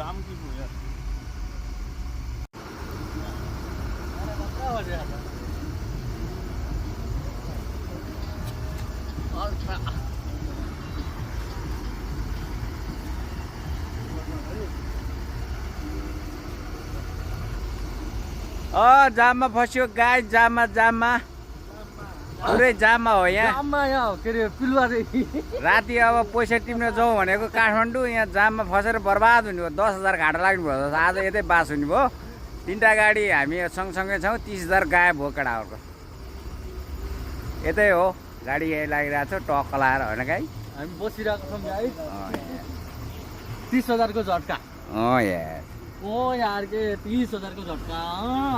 जाम की यार जाममा फस्यो गाई जाममा पुरै जाममा हो यहाँ के अरे पिलुवारे राति अब पैसा तिर्न जाउँ भनेको काठमाडौँ यहाँ जाममा फसेर बर्बाद हुने भयो 10,000 घाटा लाग्नु भयो आज यतै बास हुने भयो 3टा गाडी हामी सँगसँगै छौँ 30,000 गायब भयो केटाहरूको यतै हो गाडी यही लागिरहेको छ टक्क लाएर होइन गाई हामी बसिरहेको छौँ है 30,000 को झट्का यार ओ यार के 30,000 को झट्का